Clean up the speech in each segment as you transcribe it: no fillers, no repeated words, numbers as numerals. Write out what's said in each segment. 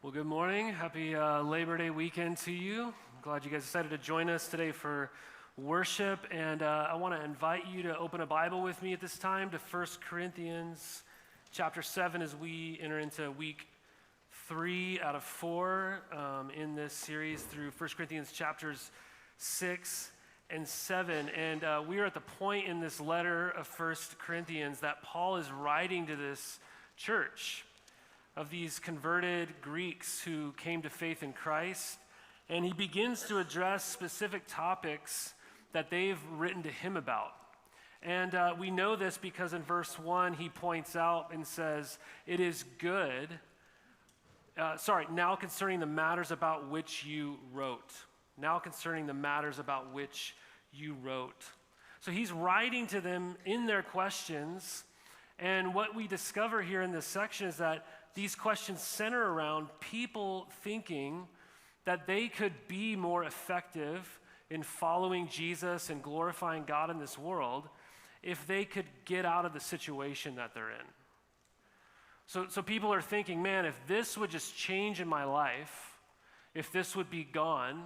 Well, good morning. Happy Labor Day weekend to you. I'm glad you guys decided to join us today for worship. And I want to invite you to open a Bible with me at this time to 1 Corinthians chapter 7 as we enter into week 3 out of 4 in this series through 1 Corinthians chapters 6 and 7. And we are at the point in this letter of 1 Corinthians that Paul is writing to this church of these converted Greeks who came to faith in Christ. And he begins to address specific topics that they've written to him about. And we know this because in verse 1, he points out and says, it is good, now concerning the matters about which you wrote. Now concerning the matters about which you wrote. So he's writing to them in their questions. And what we discover here in this section is that these questions center around people thinking that they could be more effective in following Jesus and glorifying God in this world if they could get out of the situation that they're in. So people are thinking, man, if this would just change in my life, if this would be gone,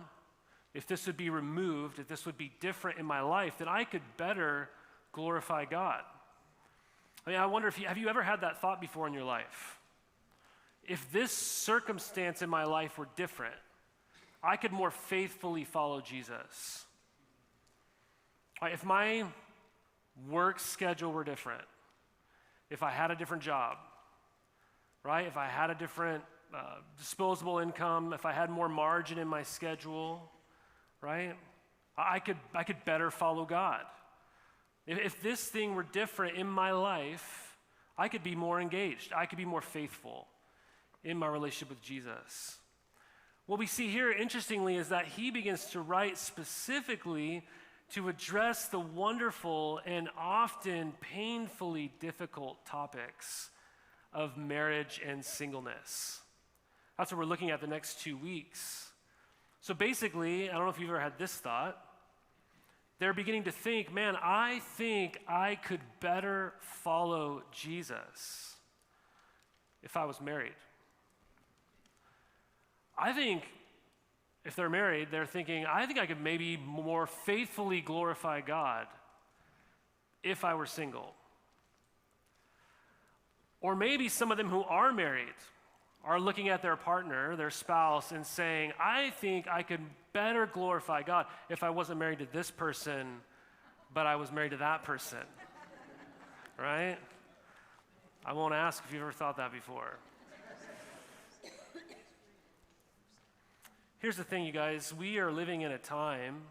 if this would be removed, if this would be different in my life, then I could better glorify God. I mean, I wonder have you ever had that thought before in your life? If this circumstance in my life were different, I could more faithfully follow Jesus. Right, if my work schedule were different, if I had a different job, right? If I had a different disposable income, if I had more margin in my schedule, right? I could better follow God. If this thing were different in my life, I could be more engaged. I could be more faithful in my relationship with Jesus. What we see here, interestingly, is that he begins to write specifically to address the wonderful and often painfully difficult topics of marriage and singleness. That's what we're looking at the next 2 weeks. So basically, I don't know if you've ever had this thought, they're beginning to think, man, I think I could better follow Jesus if I was married. I think if they're married, they're thinking, I think I could maybe more faithfully glorify God if I were single. Or maybe some of them who are married are looking at their partner, their spouse, and saying, I think I could better glorify God if I wasn't married to this person, but I was married to that person. Right? I won't ask if you've ever thought that before. Here's the thing, you guys. We are living in a time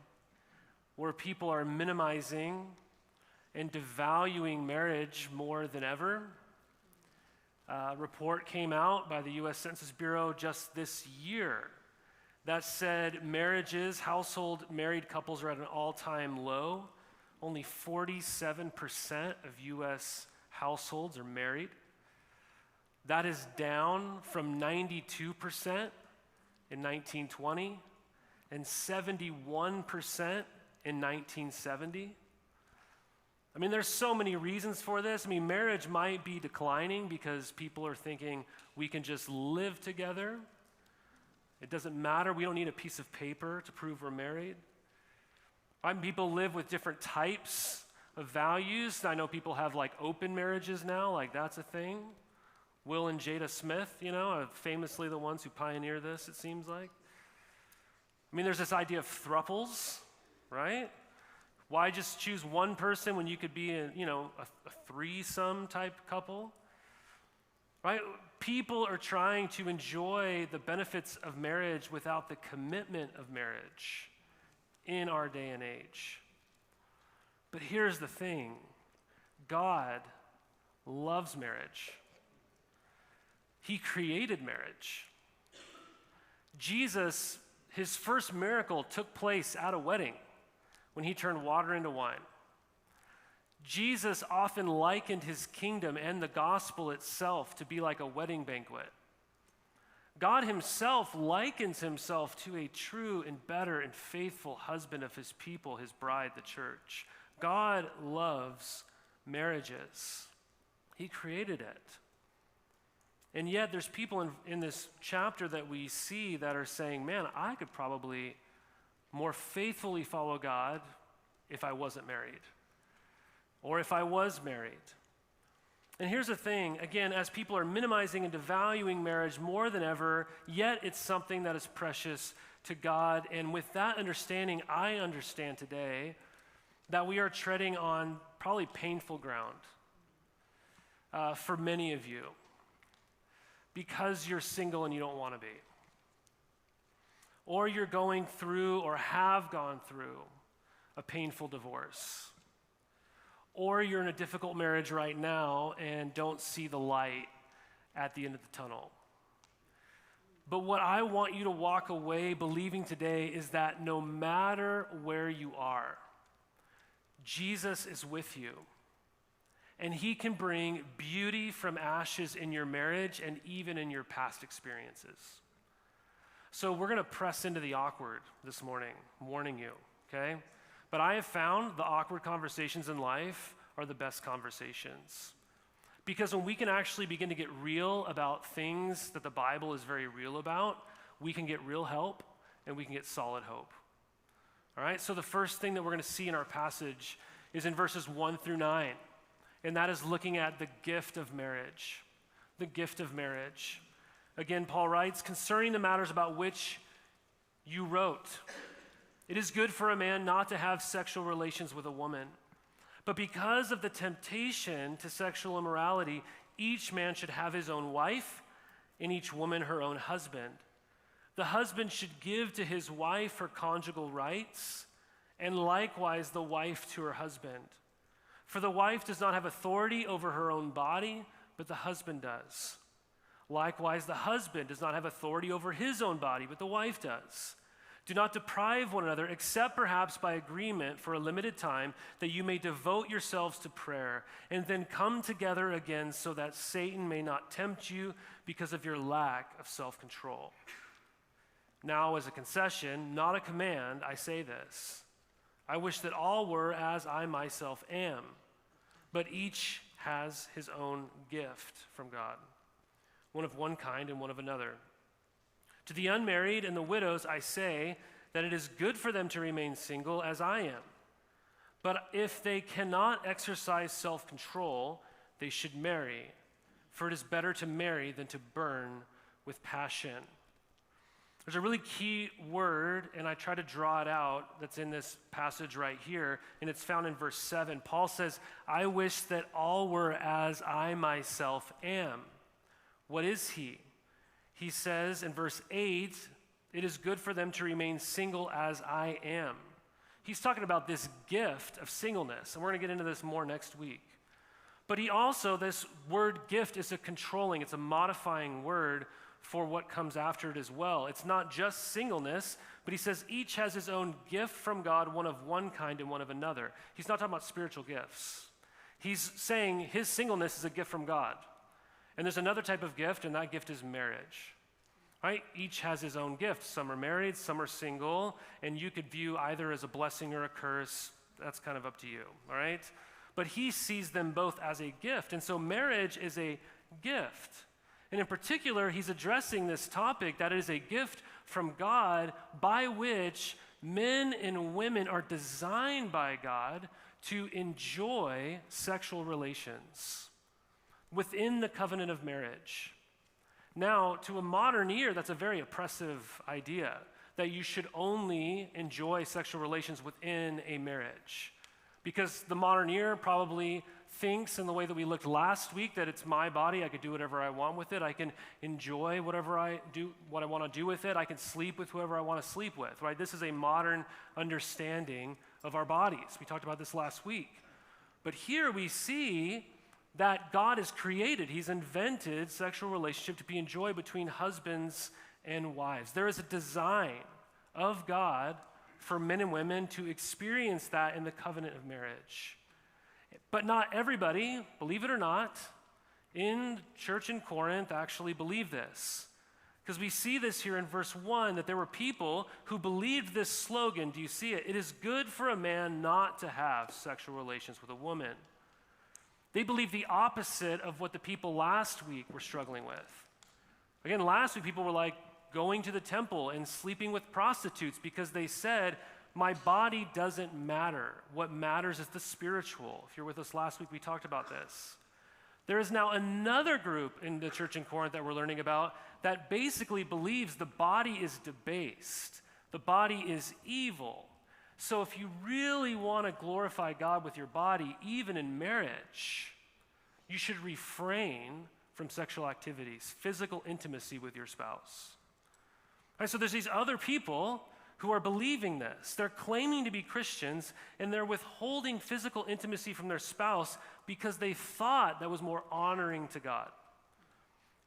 where people are minimizing and devaluing marriage more than ever. A report came out by the U.S. Census Bureau just this year that said household married couples are at an all-time low. Only 47% of U.S. households are married. That is down from 92% in 1920 and 71% in 1970. I mean, there's so many reasons for this. I mean, marriage might be declining because people are thinking we can just live together. It doesn't matter. We don't need a piece of paper to prove we're married. People live with different types of values. I know people have like open marriages now, like that's a thing. Will and Jada Smith, are famously the ones who pioneer this, it seems like. I mean, there's this idea of thruples, right? Why just choose one person when you could be a threesome type couple? Right? People are trying to enjoy the benefits of marriage without the commitment of marriage in our day and age. But here's the thing. God loves marriage. He created marriage. Jesus, his first miracle took place at a wedding when he turned water into wine. Jesus often likened his kingdom and the gospel itself to be like a wedding banquet. God himself likens himself to a true and better and faithful husband of his people, his bride, the church. God loves marriages. He created it. And yet there's people in this chapter that we see that are saying, man, I could probably more faithfully follow God if I wasn't married, or if I was married. And here's the thing, again, as people are minimizing and devaluing marriage more than ever, yet it's something that is precious to God. And with that understanding, I understand today that we are treading on probably painful ground for many of you, because you're single and you don't want to be. Or you're going through or have gone through a painful divorce. Or you're in a difficult marriage right now and don't see the light at the end of the tunnel. But what I want you to walk away believing today is that no matter where you are, Jesus is with you. And he can bring beauty from ashes in your marriage and even in your past experiences. So we're going to press into the awkward this morning, I'm warning you, okay? But I have found the awkward conversations in life are the best conversations. Because when we can actually begin to get real about things that the Bible is very real about, we can get real help and we can get solid hope. All right, so the first thing that we're going to see in our passage is in verses 1 through 9. And that is looking at the gift of marriage. The gift of marriage. Again, Paul writes, concerning the matters about which you wrote, it is good for a man not to have sexual relations with a woman. But because of the temptation to sexual immorality, each man should have his own wife, and each woman her own husband. The husband should give to his wife her conjugal rights, and likewise the wife to her husband. For the wife does not have authority over her own body, but the husband does. Likewise, the husband does not have authority over his own body, but the wife does. Do not deprive one another, except perhaps by agreement for a limited time, that you may devote yourselves to prayer, and then come together again so that Satan may not tempt you because of your lack of self-control. Now, as a concession, not a command, I say this. I wish that all were as I myself am, but each has his own gift from God, one of one kind and one of another. To the unmarried and the widows I say that it is good for them to remain single as I am. But if they cannot exercise self-control, they should marry, for it is better to marry than to burn with passion. There's a really key word, and I try to draw it out, that's in this passage right here, and it's found in verse 7. Paul says, I wish that all were as I myself am. What is he? He says in verse 8, it is good for them to remain single as I am. He's talking about this gift of singleness, and we're going to get into this more next week. But he also, this word gift is a controlling, it's a modifying word for what comes after it as well. It's not just singleness, but he says each has his own gift from God, one of one kind and one of another. He's not talking about spiritual gifts. He's saying his singleness is a gift from God. And there's another type of gift, and that gift is marriage. Right? Each has his own gift. Some are married, some are single, and you could view either as a blessing or a curse. That's kind of up to you, all right? But he sees them both as a gift, and so marriage is a gift. And in particular, he's addressing this topic that it is a gift from God by which men and women are designed by God to enjoy sexual relations within the covenant of marriage. Now, to a modern ear, that's a very oppressive idea, that you should only enjoy sexual relations within a marriage. Because the modern ear probably thinks in the way that we looked last week that it's my body, I could do whatever I want with it, I can enjoy whatever I do, what I want to do with it, I can sleep with whoever I want to sleep with, right? This is a modern understanding of our bodies. We talked about this last week. But here we see that God has created, he's invented sexual relationship to be enjoyed between husbands and wives. There is a design of God for men and women to experience that in the covenant of marriage. But not everybody, believe it or not, in church in Corinth actually believed this. Because we see this here in verse 1, that there were people who believed this slogan. Do you see it? It is good for a man not to have sexual relations with a woman. They believe the opposite of what the people last week were struggling with. Again, last week people were like going to the temple and sleeping with prostitutes because they said, my body doesn't matter. What matters is the spiritual. If you're with us last week, we talked about this. There is now another group in the church in Corinth that we're learning about that basically believes the body is debased. The body is evil. So if you really want to glorify God with your body, even in marriage, you should refrain from sexual activities, physical intimacy with your spouse. All right, so there's these other people who are believing this. They're claiming to be Christians, and they're withholding physical intimacy from their spouse because they thought that was more honoring to God.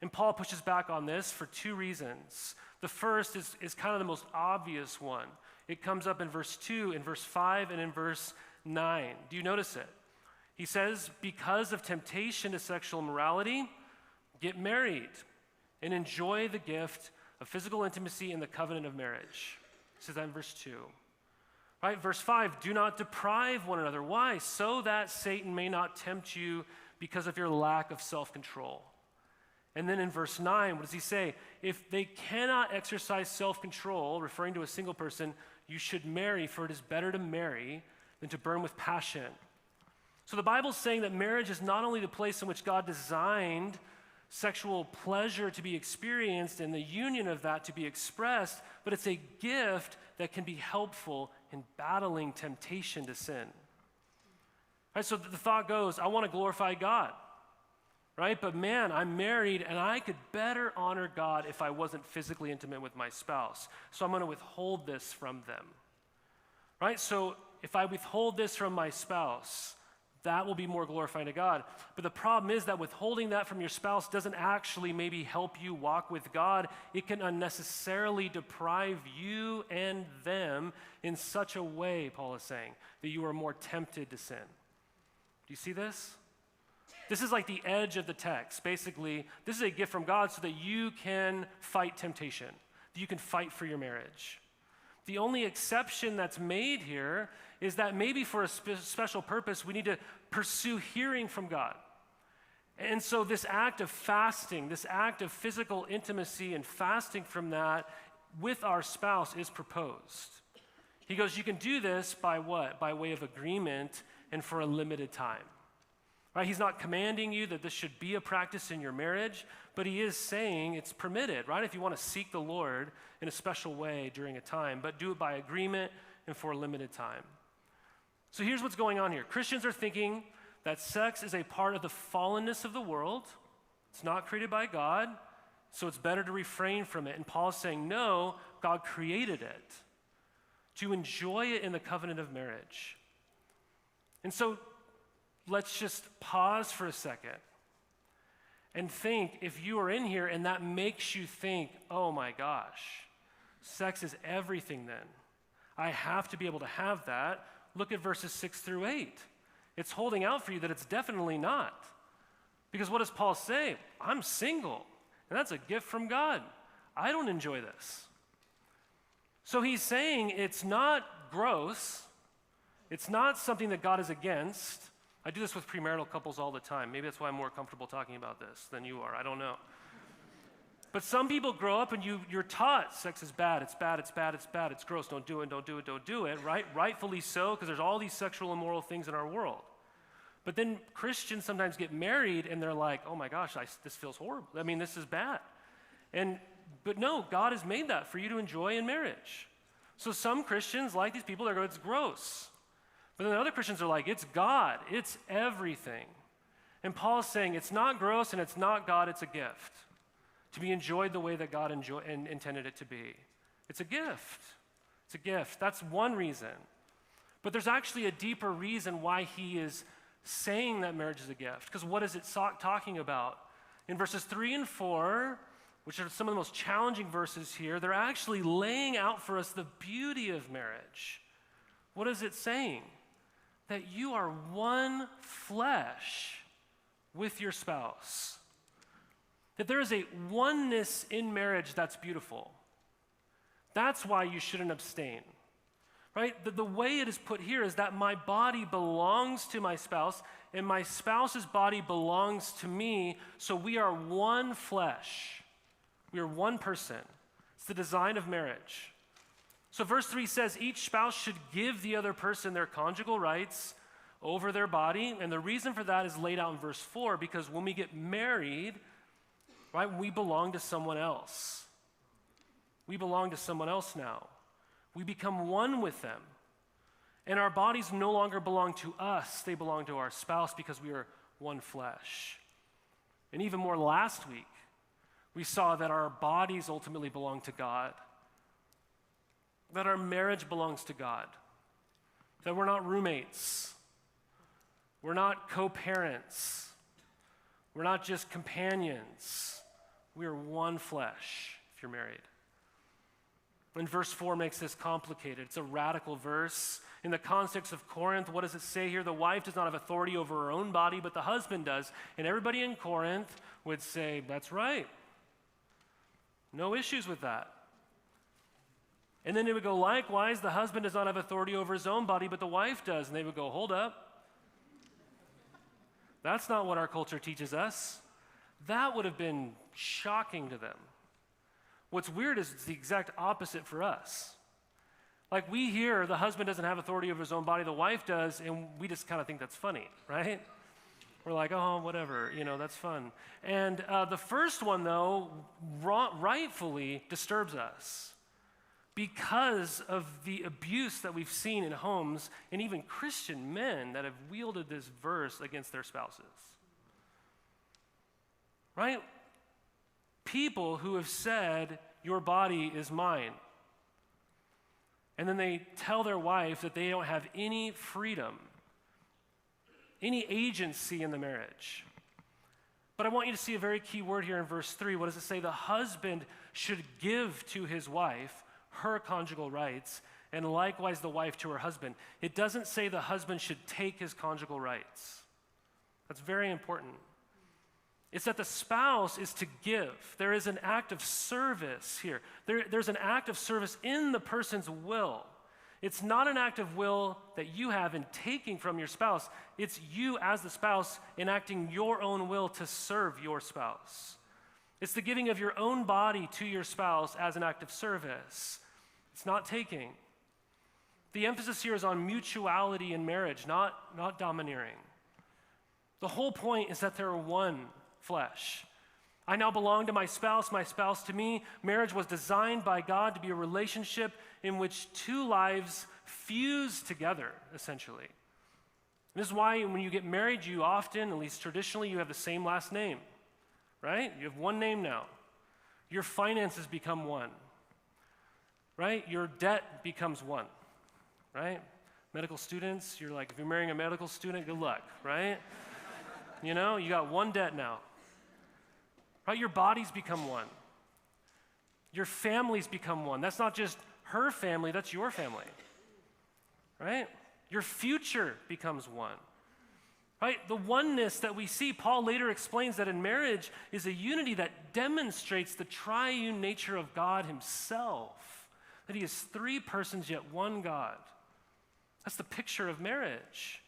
And Paul pushes back on this for two reasons. The first is kind of the most obvious one. It comes up in verse 2, in verse 5, and in verse 9. Do you notice it? He says, because of temptation to sexual immorality, get married and enjoy the gift of physical intimacy in the covenant of marriage. He says that in verse 2. Right, verse 5, do not deprive one another. Why? So that Satan may not tempt you because of your lack of self-control. And then in verse 9, what does he say? If they cannot exercise self-control, referring to a single person, you should marry, for it is better to marry than to burn with passion. So the Bible's saying that marriage is not only the place in which God designed sexual pleasure to be experienced and the union of that to be expressed, but it's a gift that can be helpful in battling temptation to sin. Right, so the thought goes, I want to glorify God. Right? But man, I'm married and I could better honor God if I wasn't physically intimate with my spouse. So I'm going to withhold this from them. Right? So if I withhold this from my spouse, that will be more glorifying to God. But the problem is that withholding that from your spouse doesn't actually maybe help you walk with God. It can unnecessarily deprive you and them in such a way, Paul is saying, that you are more tempted to sin. Do you see this? This is like the edge of the text. Basically, this is a gift from God so that you can fight temptation, that you can fight for your marriage. The only exception that's made here is that maybe for a special purpose, we need to pursue hearing from God. And so this act of fasting, this act of physical intimacy and fasting from that with our spouse is proposed. He goes, you can do this by what? By way of agreement and for a limited time. Right? He's not commanding you that this should be a practice in your marriage, but he is saying it's permitted, right? If you want to seek the Lord in a special way during a time, but do it by agreement and for a limited time. So here's what's going on here. Christians are thinking that sex is a part of the fallenness of the world. It's not created by God, so it's better to refrain from it. And Paul's saying, no, God created it to enjoy it in the covenant of marriage. And so let's just pause for a second and think, if you are in here and that makes you think, oh my gosh, sex is everything then. I have to be able to have that. Look at verses 6 through 8. It's holding out for you that it's definitely not. Because what does Paul say? I'm single, and that's a gift from God. I don't enjoy this. So he's saying it's not gross. It's not something that God is against. I do this with premarital couples all the time. Maybe that's why I'm more comfortable talking about this than you are. I don't know. But some people grow up and you're taught sex is bad, it's bad, it's bad, it's bad, it's gross, don't do it, don't do it, don't do it, right? Rightfully so, because there's all these sexual immoral things in our world. But then Christians sometimes get married and they're like, oh my gosh, this feels horrible. I mean, this is bad. But no, God has made that for you to enjoy in marriage. So some Christians, like these people, they're going, it's gross. But then other Christians are like, it's God, it's everything. And Paul's saying it's not gross and it's not God, it's a gift. To be enjoyed the way that God intended it to be. It's a gift. It's a gift. That's one reason. But there's actually a deeper reason why he is saying that marriage is a gift. Because what is it talking about? In verses 3 and 4, which are some of the most challenging verses here, they're actually laying out for us the beauty of marriage. What is it saying? That you are one flesh with your spouse. That there is a oneness in marriage that's beautiful. That's why you shouldn't abstain. right? The way it is put here is that my body belongs to my spouse, and my spouse's body belongs to me, so we are one flesh. We are one person. It's the design of marriage. So verse 3 says each spouse should give the other person their conjugal rights over their body, and the reason for that is laid out in verse 4, because when we get married, right, we belong to someone else. We belong to someone else now. We become one with them. And our bodies no longer belong to us, they belong to our spouse because we are one flesh. And even more last week, we saw that our bodies ultimately belong to God, that our marriage belongs to God, that we're not roommates, we're not co-parents, we're not just companions, we are one flesh if you're married. And verse 4 makes this complicated. It's a radical verse. In the context of Corinth, what does it say here? The wife does not have authority over her own body, but the husband does. And everybody in Corinth would say, that's right. No issues with that. And then they would go, likewise, the husband does not have authority over his own body, but the wife does. And they would go, hold up. That's not what our culture teaches us. That would have been shocking to them. What's weird is it's the exact opposite for us. Like we hear the husband doesn't have authority over his own body, the wife does, and we just kind of think that's funny, right? We're like, oh, whatever, that's fun. And the first one, though, rightfully disturbs us because of the abuse that we've seen in homes and even Christian men that have wielded this verse against their spouses. Right? People who have said, your body is mine. And then they tell their wife that they don't have any freedom, any agency in the marriage. But I want you to see a very key word here in verse 3. What does it say? The husband should give to his wife her conjugal rights, and likewise the wife to her husband. It doesn't say the husband should take his conjugal rights. That's very important. It's that the spouse is to give. There is an act of service here. There's an act of service in the person's will. It's not an act of will that you have in taking from your spouse. It's you as the spouse enacting your own will to serve your spouse. It's the giving of your own body to your spouse as an act of service. It's not taking. The emphasis here is on mutuality in marriage, not domineering. The whole point is that they're one flesh. I now belong to my spouse to me. Marriage was designed by God to be a relationship in which two lives fuse together, essentially. This is why when you get married, you often, at least traditionally, you have the same last name, right? You have one name now. Your finances become one, right? Your debt becomes one, right? Medical students, you're like, if you're marrying a medical student, good luck, right? You got one debt now. Right? Your bodies become one. Your families become one. That's not just her family, that's your family. Right? Your future becomes one. Right? The oneness that we see, Paul later explains that in marriage is a unity that demonstrates the triune nature of God himself. That he is three persons yet one God. That's the picture of marriage.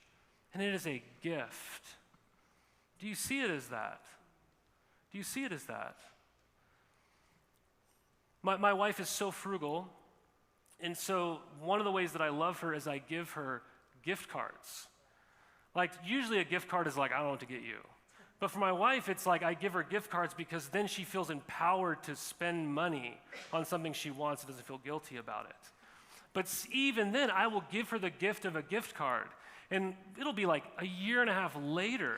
And it is a gift. Do you see it as that? Do you see it as that? My wife is so frugal, and so one of the ways that I love her is I give her gift cards. Like, usually a gift card is like, I don't know what to get you. But for my wife, it's like I give her gift cards because then she feels empowered to spend money on something she wants and doesn't feel guilty about it. But even then, I will give her the gift of a gift card, and it'll be like a year and a half later,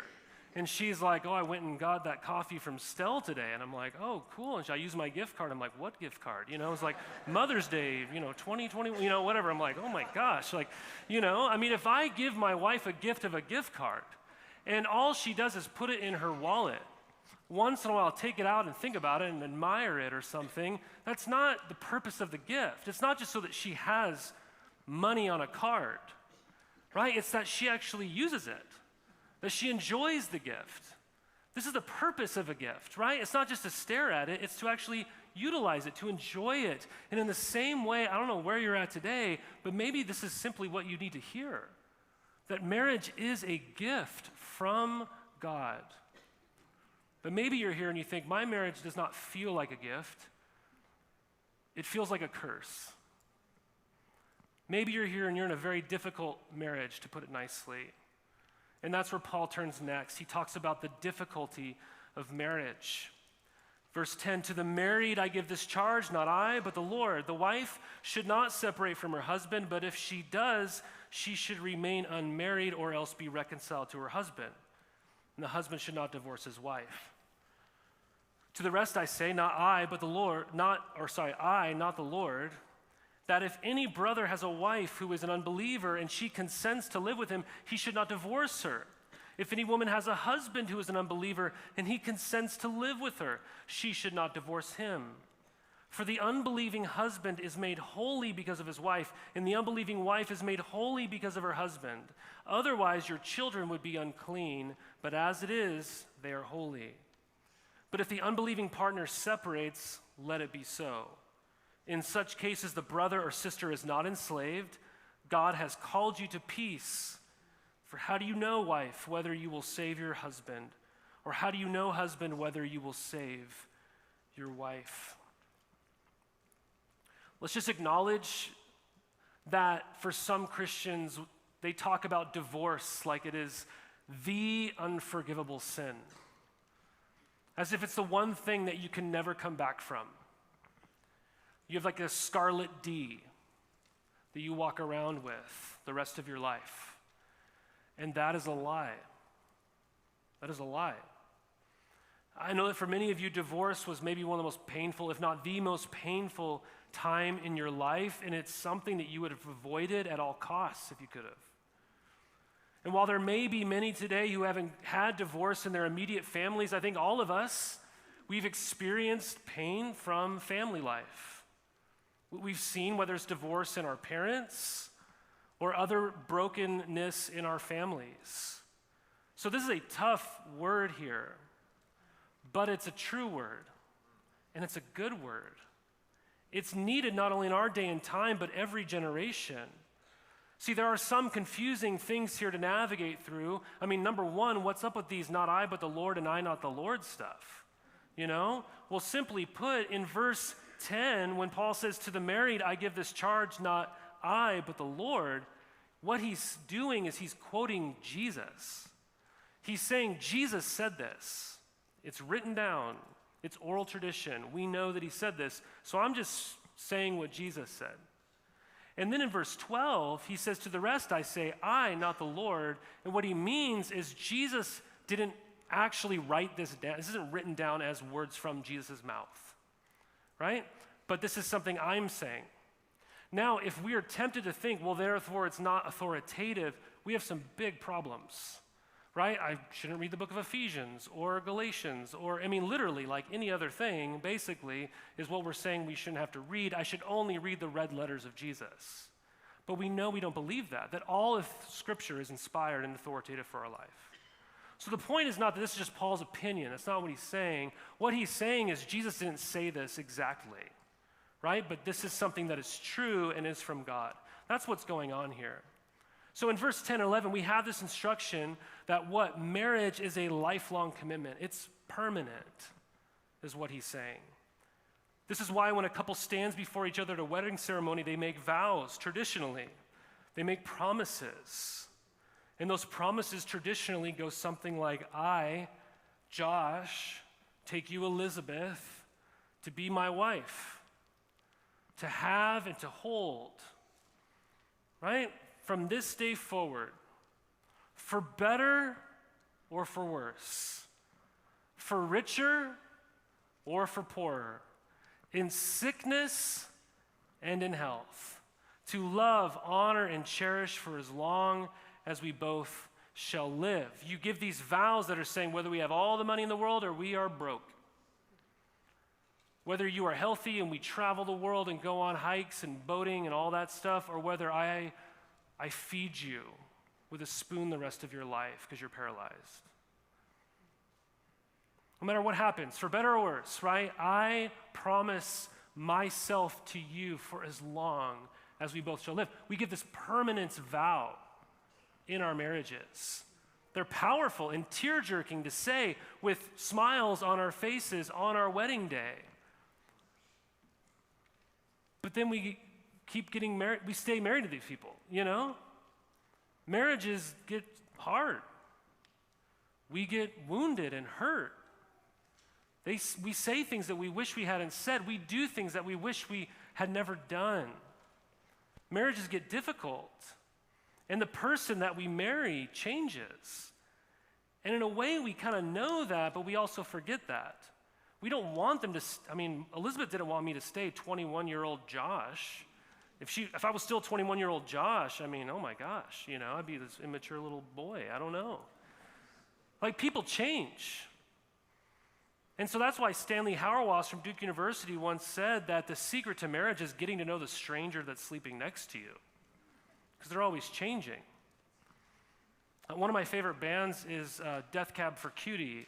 and she's like, oh, I went and got that coffee from Stell today. And I'm like, oh, cool. And I use my gift card. I'm like, what gift card? It's like Mother's Day, 2020, whatever. I'm like, oh my gosh. If I give my wife a gift of a gift card and all she does is put it in her wallet, once in a while take it out and think about it and admire it or something, that's not the purpose of the gift. It's not just so that she has money on a card, right? It's that she actually uses it. That she enjoys the gift. This is the purpose of a gift, right? It's not just to stare at it, it's to actually utilize it, to enjoy it. And in the same way, I don't know where you're at today, but maybe this is simply what you need to hear, that marriage is a gift from God. But maybe you're here and you think, my marriage does not feel like a gift. It feels like a curse. Maybe you're here and you're in a very difficult marriage, to put it nicely. And that's where Paul turns next. He talks about the difficulty of marriage. Verse 10, to the married I give this charge, not I, but the Lord. The wife should not separate from her husband, but if she does, she should remain unmarried or else be reconciled to her husband. And the husband should not divorce his wife. To the rest I say, not I, but the Lord, not the Lord, that if any brother has a wife who is an unbeliever and she consents to live with him, he should not divorce her. If any woman has a husband who is an unbeliever and he consents to live with her, she should not divorce him. For the unbelieving husband is made holy because of his wife, and the unbelieving wife is made holy because of her husband. Otherwise, your children would be unclean, but as it is, they are holy. But if the unbelieving partner separates, let it be so. In such cases, the brother or sister is not enslaved. God has called you to peace. For how do you know, wife, whether you will save your husband? Or how do you know, husband, whether you will save your wife? Let's just acknowledge that for some Christians, they talk about divorce like it is the unforgivable sin, as if it's the one thing that you can never come back from. You have like a scarlet D that you walk around with the rest of your life. And that is a lie. That is a lie. I know that for many of you, divorce was maybe one of the most painful, if not the most painful time in your life, and it's something that you would have avoided at all costs if you could have. And while there may be many today who haven't had divorce in their immediate families, I think all of us, we've experienced pain from family life. We've seen whether it's divorce in our parents or other brokenness in our families. So this is a tough word here, but it's a true word, and it's a good word. It's needed not only in our day and time, but every generation. See, there are some confusing things here to navigate through. I mean, number one, what's up with these not I, but the Lord, and I, not the Lord stuff? You know? Well, simply put, in verse 10, when Paul says, to the married, I give this charge, not I, but the Lord, what he's doing is he's quoting Jesus. He's saying, Jesus said this. It's written down. It's oral tradition. We know that he said this. So I'm just saying what Jesus said. And then in verse 12, he says, to the rest I say, I, not the Lord. And what he means is Jesus didn't actually write this down. This isn't written down as words from Jesus' mouth, right? But this is something I'm saying. Now, if we are tempted to think, well, therefore it's not authoritative, we have some big problems, right? I shouldn't read the book of Ephesians or Galatians or, literally like any other thing, basically, is what we're saying we shouldn't have to read. I should only read the red letters of Jesus. But we know we don't believe that all of Scripture is inspired and authoritative for our life. So the point is not that this is just Paul's opinion. That's not what he's saying. What he's saying is Jesus didn't say this exactly, right? But this is something that is true and is from God. That's what's going on here. So in verse 10 and 11, we have this instruction that what? Marriage is a lifelong commitment. It's permanent, is what he's saying. This is why when a couple stands before each other at a wedding ceremony, they make vows traditionally. They make promises. And those promises traditionally go something like, I, Josh, take you, Elizabeth, to be my wife, to have and to hold, right? From this day forward, for better or for worse, for richer or for poorer, in sickness and in health, to love, honor, and cherish for as long as we both shall live. You give these vows that are saying whether we have all the money in the world or we are broke, whether you are healthy and we travel the world and go on hikes and boating and all that stuff, or whether I feed you with a spoon the rest of your life because you're paralyzed. No matter what happens, for better or worse, right? I promise myself to you for as long as we both shall live. We give this permanence vow in our marriages. They're powerful and tear-jerking to say with smiles on our faces on our wedding day. But then we keep getting married, we stay married to these people, you know? Marriages get hard. We get wounded and hurt. We say things that we wish we hadn't said. We do things that we wish we had never done. Marriages get difficult. And the person that we marry changes. And in a way, we kind of know that, but we also forget that. We don't want them to, Elizabeth didn't want me to stay 21-year-old Josh. If I was still 21-year-old Josh, oh my gosh, I'd be this immature little boy. I don't know. Like, people change. And so that's why Stanley Hauerwas from Duke University once said that the secret to marriage is getting to know the stranger that's sleeping next to you, because they're always changing. One of my favorite bands is Death Cab for Cutie,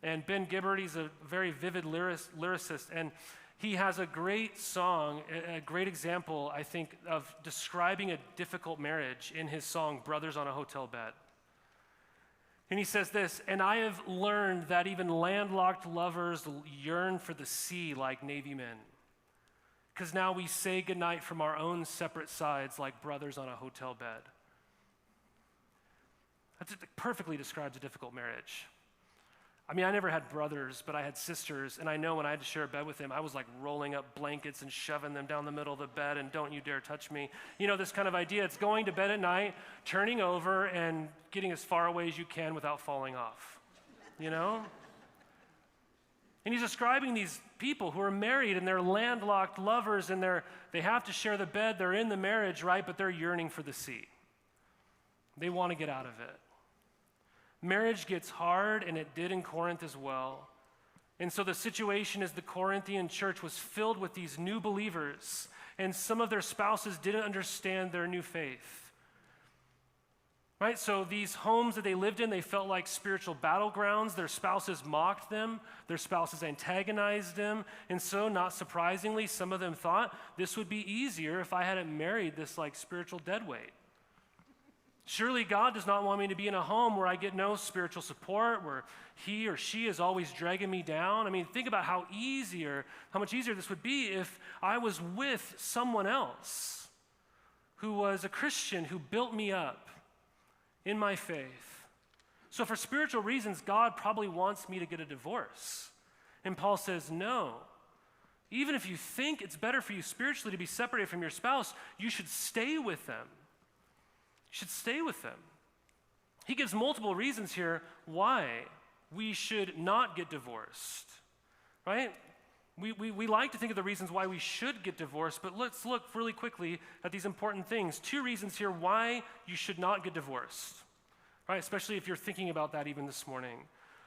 and Ben Gibbard, he's a very vivid lyricist, and he has a great song, a great example, I think, of describing a difficult marriage in his song, Brothers on a Hotel Bed. And he says this, "And I have learned that even landlocked lovers yearn for the sea like Navy men. Because now we say goodnight from our own separate sides like brothers on a hotel bed." That perfectly describes a difficult marriage. I never had brothers, but I had sisters, and I know when I had to share a bed with them, I was like rolling up blankets and shoving them down the middle of the bed and don't you dare touch me. This kind of idea. It's going to bed at night, turning over, and getting as far away as you can without falling off, And he's describing these people who are married and they're landlocked lovers and they have to share the bed, they're in the marriage, right? But they're yearning for the sea. They want to get out of it. Marriage gets hard, and it did in Corinth as well. And so the situation is the Corinthian church was filled with these new believers, and some of their spouses didn't understand their new faith. Right? So these homes that they lived in, they felt like spiritual battlegrounds. Their spouses mocked them. Their spouses antagonized them. And so, not surprisingly, some of them thought this would be easier if I hadn't married this spiritual deadweight. Surely God does not want me to be in a home where I get no spiritual support, where he or she is always dragging me down. Think about how much easier this would be if I was with someone else who was a Christian, who built me up in my faith. So for spiritual reasons, God probably wants me to get a divorce. And Paul says, no. Even if you think it's better for you spiritually to be separated from your spouse, you should stay with them. You should stay with them. He gives multiple reasons here why we should not get divorced, right? We like to think of the reasons why we should get divorced, but let's look really quickly at these important things. 2 reasons here why you should not get divorced, right? Especially if you're thinking about that even this morning.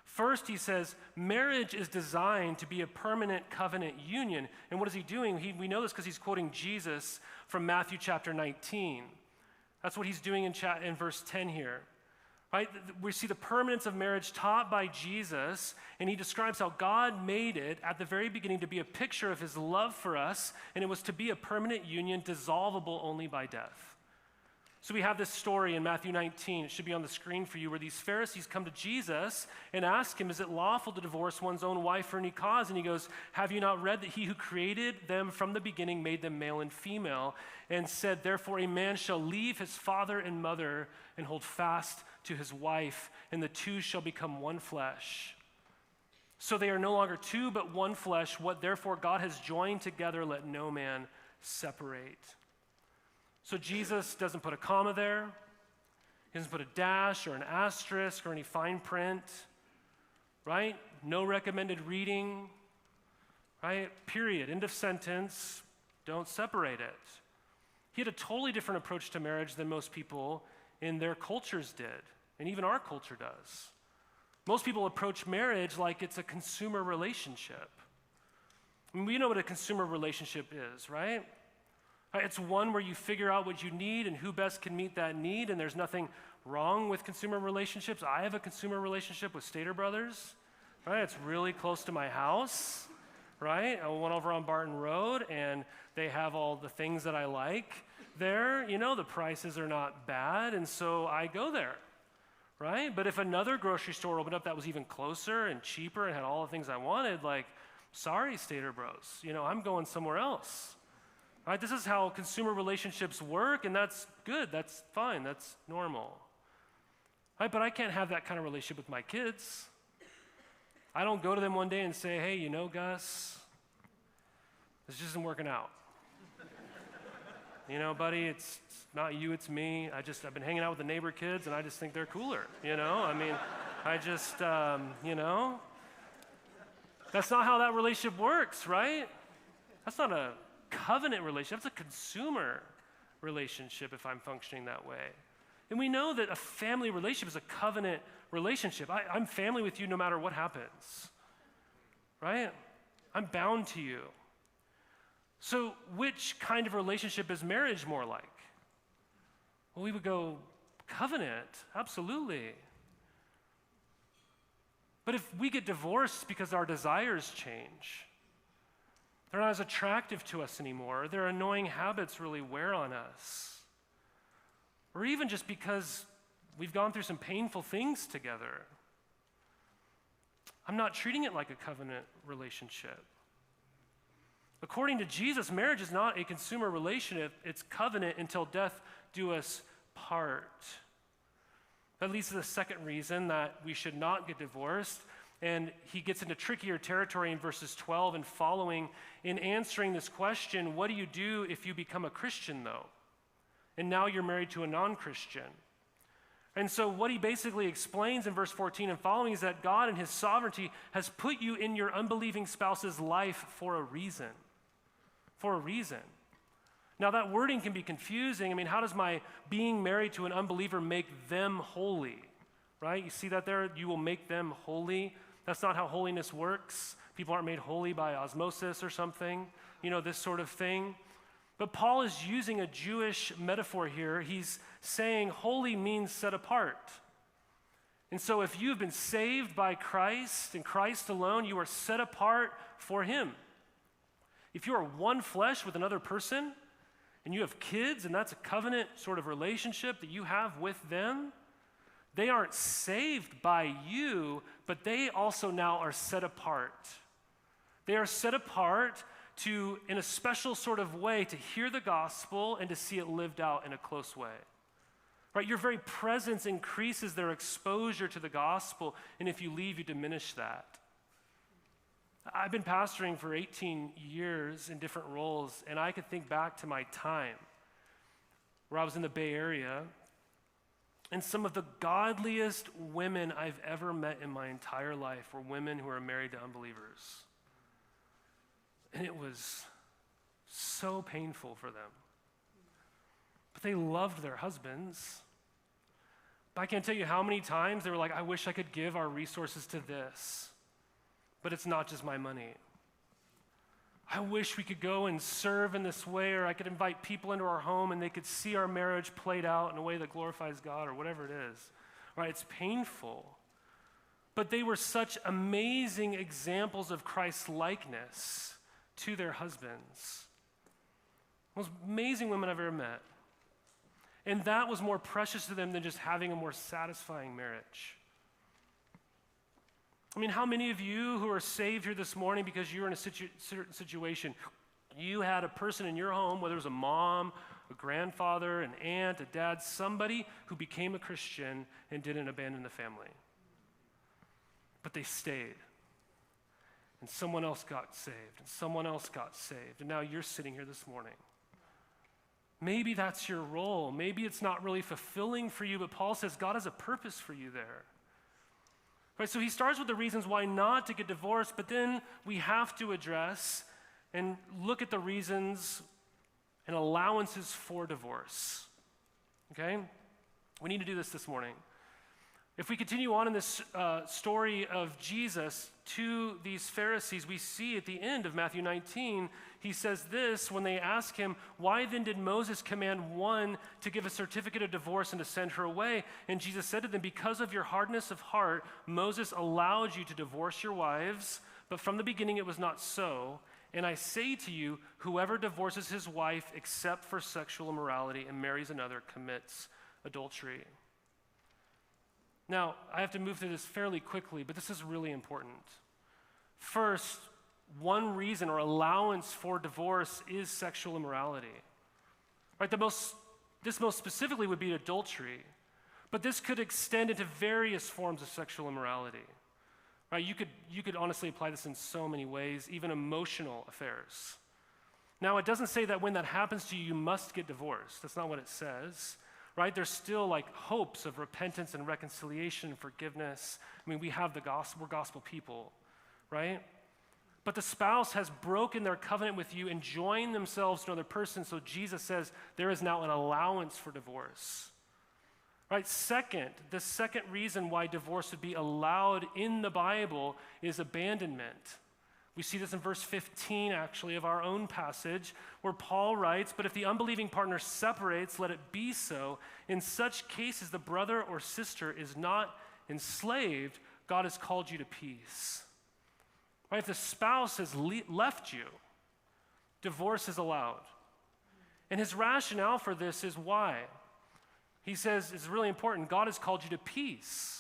First, he says, marriage is designed to be a permanent covenant union. And what is he doing? We know this because he's quoting Jesus from Matthew chapter 19. That's what he's doing in verse 10 here, right? We see the permanence of marriage taught by Jesus, and he describes how God made it at the very beginning to be a picture of his love for us, and it was to be a permanent union dissolvable only by death. So we have this story in Matthew 19, it should be on the screen for you, where these Pharisees come to Jesus and ask him, is it lawful to divorce one's own wife for any cause? And he goes, have you not read that he who created them from the beginning made them male and female, and said, therefore a man shall leave his father and mother and hold fast to his wife, and the two shall become one flesh. So they are no longer two, but one flesh. What therefore God has joined together, let no man separate. So Jesus doesn't put a comma there. He doesn't put a dash or an asterisk or any fine print, right? No recommended reading, right? Period. End of sentence. Don't separate it. He had a totally different approach to marriage than most people in their cultures did, and even our culture does. Most people approach marriage like it's a consumer relationship. We know what a consumer relationship is, right? It's one where you figure out what you need and who best can meet that need, and there's nothing wrong with consumer relationships. I have a consumer relationship with Stater Brothers. right? It's really close to my house, right? I went over on Barton Road, and they have all the things that I like there. You know, the prices are not bad, and so I go there, right? But if another grocery store opened up that was even closer and cheaper and had all the things I wanted, like, sorry, Stater Bros, you know, I'm going somewhere else, right? This is how consumer relationships work, and that's good, that's fine, that's normal, right? But I can't have that kind of relationship with my kids. I don't go to them one day and say, hey, you know, Gus, this just isn't working out. You know, buddy, it's not you, it's me. I've been hanging out with the neighbor kids, and I just think they're cooler, you know? I mean, I just, you know? That's not how that relationship works, right? That's not a covenant relationship. That's a consumer relationship if I'm functioning that way. And we know that a family relationship is a covenant relationship. I'm family with you no matter what happens, right? I'm bound to you. So which kind of relationship is marriage more like? Well, we would go covenant, absolutely. But if we get divorced because our desires change, they're not as attractive to us anymore, their annoying habits really wear on us, or even just because we've gone through some painful things together, I'm not treating it like a covenant relationship. According to Jesus, marriage is not a consumer relationship, it's covenant until death do us part. That leads to the second reason that we should not get divorced, and he gets into trickier territory in verses 12 and following in answering this question, what do you do if you become a Christian though? And now you're married to a non-Christian. And so what he basically explains in verse 14 and following is that God in his sovereignty has put you in your unbelieving spouse's life for a reason. For a reason. Now that wording can be confusing. I mean, how does my being married to an unbeliever make them holy? Right? You see that there? You will make them holy. That's not how holiness works. People aren't made holy by osmosis or something. You know, this sort of thing. But Paul is using a Jewish metaphor here. He's saying holy means set apart. And so if you've been saved by Christ and Christ alone, you are set apart for him. If you are one flesh with another person and you have kids and that's a covenant sort of relationship that you have with them, they aren't saved by you, but they also now are set apart. They are set apart to, in a special sort of way, to hear the gospel and to see it lived out in a close way. Right? Your very presence increases their exposure to the gospel, and if you leave, you diminish that. I've been pastoring for 18 years in different roles, and I could think back to my time where I was in the Bay Area, and some of the godliest women I've ever met in my entire life were women who are married to unbelievers. And it was so painful for them. But they loved their husbands. But I can't tell you how many times they were like, I wish I could give our resources to this, but it's not just my money. I wish we could go and serve in this way, or I could invite people into our home and they could see our marriage played out in a way that glorifies God, or whatever it is. Right? It's painful. But they were such amazing examples of Christ's likeness to their husbands. Most amazing women I've ever met. And that was more precious to them than just having a more satisfying marriage. I mean, how many of you who are saved here this morning because you're in a certain situation, you had a person in your home, whether it was a mom, a grandfather, an aunt, a dad, somebody who became a Christian and didn't abandon the family. But they stayed. And someone else got saved, and someone else got saved, and now you're sitting here this morning. Maybe that's your role. Maybe it's not really fulfilling for you, but Paul says God has a purpose for you there. Right, so he starts with the reasons why not to get divorced, but then we have to address and look at the reasons and allowances for divorce. Okay? We need to do this morning. If we continue on in this story of Jesus to these Pharisees, we see at the end of Matthew 19, he says this when they ask him, why then did Moses command one to give a certificate of divorce and to send her away? And Jesus said to them, because of your hardness of heart, Moses allowed you to divorce your wives, but from the beginning it was not so. And I say to you, whoever divorces his wife except for sexual immorality and marries another commits adultery. Now, I have to move through this fairly quickly, but this is really important. First, one reason or allowance for divorce is sexual immorality. Right? This most specifically would be adultery, but this could extend into various forms of sexual immorality. Right? You could honestly apply this in so many ways, even emotional affairs. Now, it doesn't say that when that happens to you, you must get divorced. That's not what it says. Right? There's still like hopes of repentance and reconciliation and forgiveness. I mean, we have the gospel, we're gospel people, right? But the spouse has broken their covenant with you and joined themselves to another person, so Jesus says there is now an allowance for divorce. Right? Second, the second reason why divorce would be allowed in the Bible is abandonment. We see this in verse 15, actually, of our own passage, where Paul writes, but if the unbelieving partner separates, let it be so. In such cases, the brother or sister is not enslaved. God has called you to peace. Right? If the spouse has left you, divorce is allowed. And his rationale for this is why? He says, it's really important, God has called you to peace.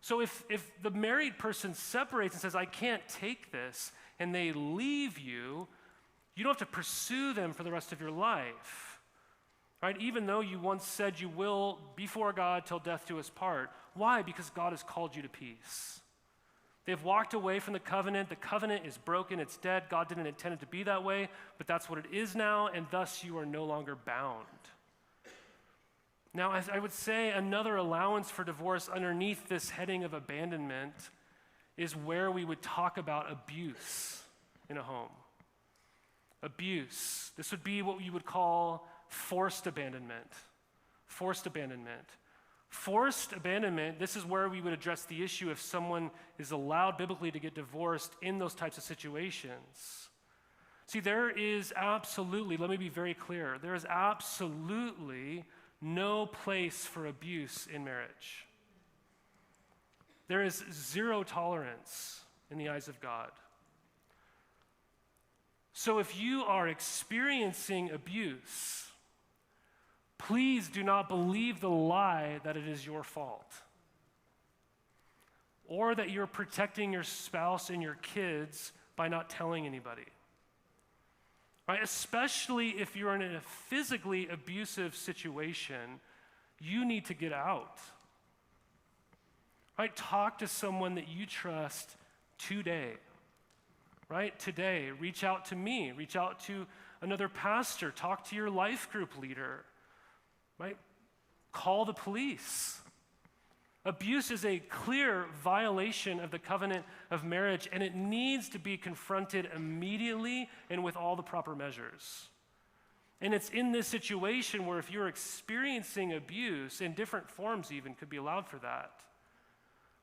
So if the married person separates and says, I can't take this, and they leave you, you don't have to pursue them for the rest of your life, right? Even though you once said you will before God till death do us part. Why? Because God has called you to peace. They've walked away from the covenant is broken, it's dead. God didn't intend it to be that way, but that's what it is now, and thus you are no longer bound. Now, as I would say, another allowance for divorce underneath this heading of abandonment is where we would talk about abuse in a home. Abuse. This would be what you would call forced abandonment. Forced abandonment. Forced abandonment, this is where we would address the issue if someone is allowed biblically to get divorced in those types of situations. See, there is absolutely, let me be very clear, there is absolutely no place for abuse in marriage. There is zero tolerance in the eyes of God. So if you are experiencing abuse, please do not believe the lie that it is your fault, or that you're protecting your spouse and your kids by not telling anybody. Right? Especially if you're in a physically abusive situation, you need to get out. Right? Talk to someone that you trust today. Right? Today, reach out to me, reach out to another pastor, talk to your life group leader. Right? Call the police. Abuse is a clear violation of the covenant of marriage, and it needs to be confronted immediately and with all the proper measures. And it's in this situation where if you're experiencing abuse, in different forms even, could be allowed for that.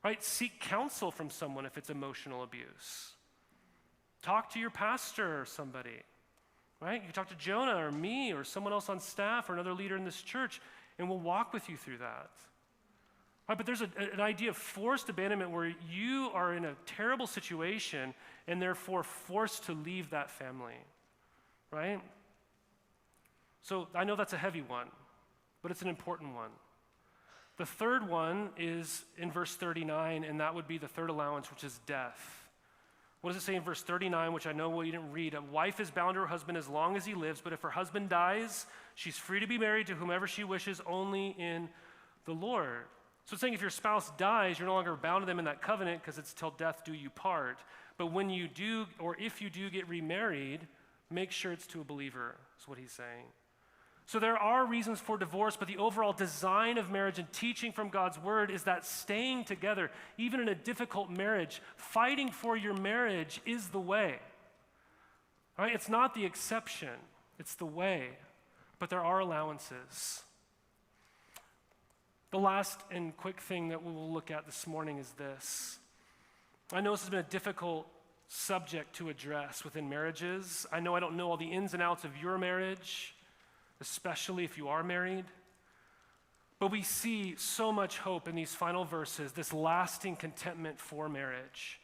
Right? Seek counsel from someone if it's emotional abuse. Talk to your pastor or somebody. Right? You can talk to Jonah or me or someone else on staff or another leader in this church, and we'll walk with you through that. Right, but there's an idea of forced abandonment where you are in a terrible situation and therefore forced to leave that family, right? So I know that's a heavy one, but it's an important one. The third one is in verse 39, and that would be the third allowance, which is death. What does it say in verse 39, which I know we didn't read? A wife is bound to her husband as long as he lives, but if her husband dies, she's free to be married to whomever she wishes, only in the Lord. So it's saying if your spouse dies, you're no longer bound to them in that covenant because it's till death do you part. But when you do, or if you do get remarried, make sure it's to a believer, is what he's saying. So there are reasons for divorce, but the overall design of marriage and teaching from God's word is that staying together, even in a difficult marriage, fighting for your marriage is the way. All right? It's not the exception, it's the way. But there are allowances. The last and quick thing that we will look at this morning is this. I know this has been a difficult subject to address within marriages. I know I don't know all the ins and outs of your marriage, especially if you are married. But we see so much hope in these final verses, this lasting contentment for marriage.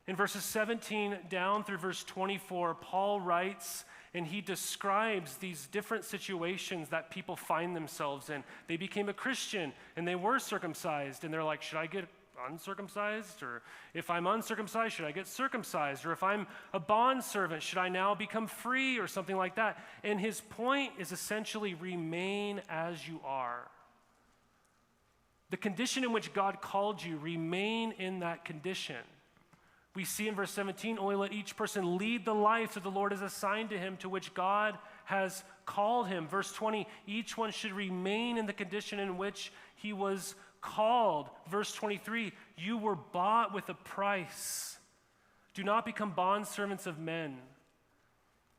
In verses 17 down through verse 24, Paul writes and he describes these different situations that people find themselves in. They became a Christian and they were circumcised, and they're like, should I get uncircumcised? Or if I'm uncircumcised, should I get circumcised? Or if I'm a bondservant, should I now become free, or something like that? And his point is essentially remain as you are. The condition in which God called you, remain in that condition. We see in verse 17, only let each person lead the life that the Lord has assigned to him, to which God has called him. Verse 20, each one should remain in the condition in which he was called. Verse 23, you were bought with a price. Do not become bondservants of men.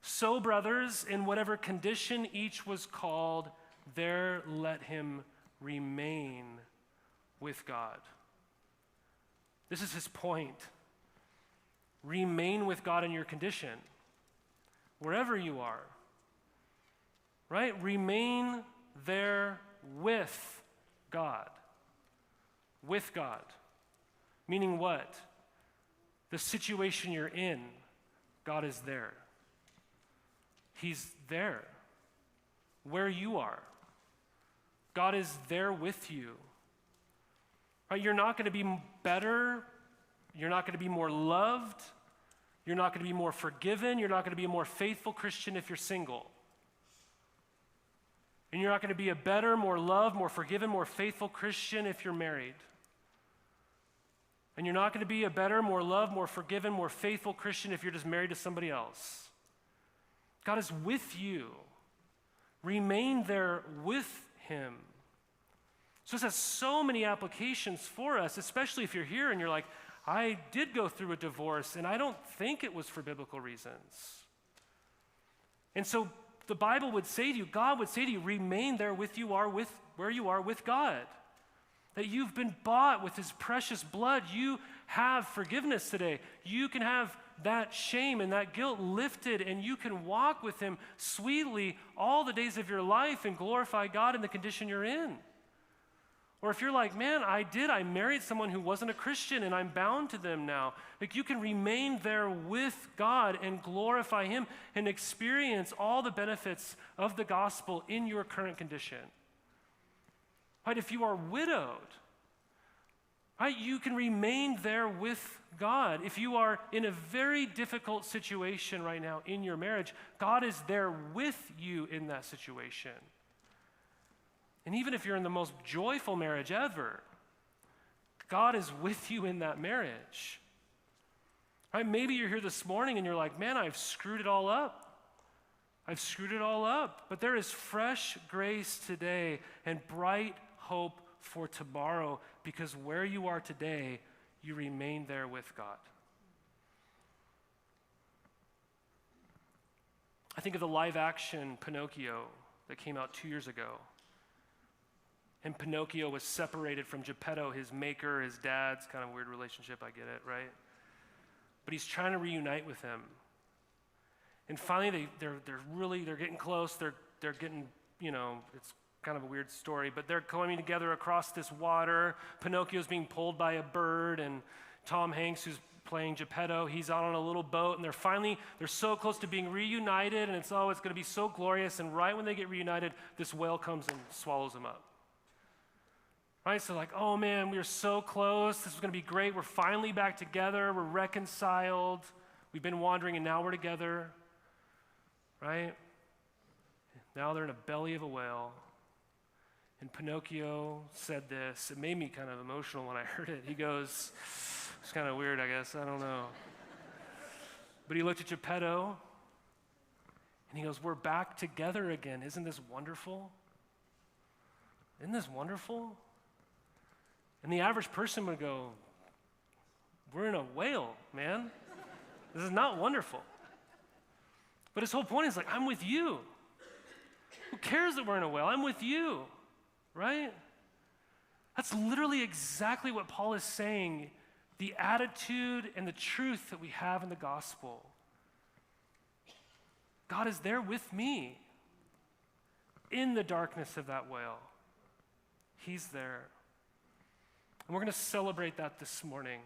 So, brothers, in whatever condition each was called, there let him remain with God. This is his point. Remain with God in your condition, wherever you are, right? Remain there with God. With God. Meaning what? The situation you're in, God is there. He's there. Where you are, God is there with you. Right? You're not going to be better. You're not going to be more loved. You're not going to be more forgiven. You're not going to be a more faithful Christian if you're single. And you're not going to be a better, more loved, more forgiven, more faithful Christian if you're married. And you're not going to be a better, more loved, more forgiven, more faithful Christian if you're just married to somebody else. God is with you. Remain there with him. So this has so many applications for us, especially if you're here and you're like, I did go through a divorce, and I don't think it was for biblical reasons. And so the Bible would say to you, God would say to you, remain there where you are with God. That you've been bought with his precious blood. You have forgiveness today. You can have that shame and that guilt lifted, and you can walk with him sweetly all the days of your life and glorify God in the condition you're in. Or if you're like, man, I married someone who wasn't a Christian and I'm bound to them now. Like, you can remain there with God and glorify him and experience all the benefits of the gospel in your current condition. Right? If you are widowed, right, you can remain there with God. If you are in a very difficult situation right now in your marriage, God is there with you in that situation. And even if you're in the most joyful marriage ever, God is with you in that marriage. Right? Maybe you're here this morning and you're like, man, I've screwed it all up. I've screwed it all up. But there is fresh grace today and bright hope for tomorrow, because where you are today, you remain there with God. I think of the live action Pinocchio that came out 2 years ago. And Pinocchio was separated from Geppetto, his maker, his dad's kind of weird relationship, I get it, right? But he's trying to reunite with him. And finally, they're getting close. They're getting, it's kind of a weird story, but they're coming together across this water. Pinocchio's being pulled by a bird, and Tom Hanks, who's playing Geppetto, he's out on a little boat, and they're so close to being reunited, and it's going to be so glorious. And right when they get reunited, this whale comes and swallows them up. Right? So like, oh man, we were so close. This is going to be great. We're finally back together. We're reconciled. We've been wandering, and now we're together. Right? Now they're in the belly of a whale. And Pinocchio said this. It made me kind of emotional when I heard it. He goes, it's kind of weird, I guess. I don't know. But he looked at Geppetto, and he goes, we're back together again. Isn't this wonderful? Isn't this wonderful? And the average person would go, we're in a whale, man. This is not wonderful. But his whole point is like, I'm with you. Who cares that we're in a whale? I'm with you, right? That's literally exactly what Paul is saying the attitude and the truth that we have in the gospel. God is there with me in the darkness of that well. He's there. And we're going to celebrate that this morning.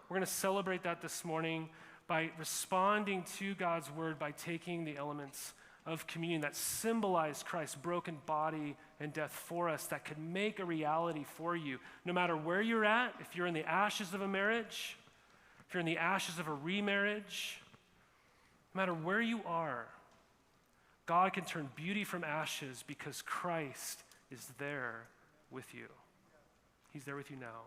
We're going to celebrate that this morning by responding to God's word, by taking the elements of communion that symbolize Christ's broken body and death for us, that could make a reality for you. No matter where you're at, if you're in the ashes of a marriage, if you're in the ashes of a remarriage, no matter where you are, God can turn beauty from ashes because Christ is there with you. He's there with you now.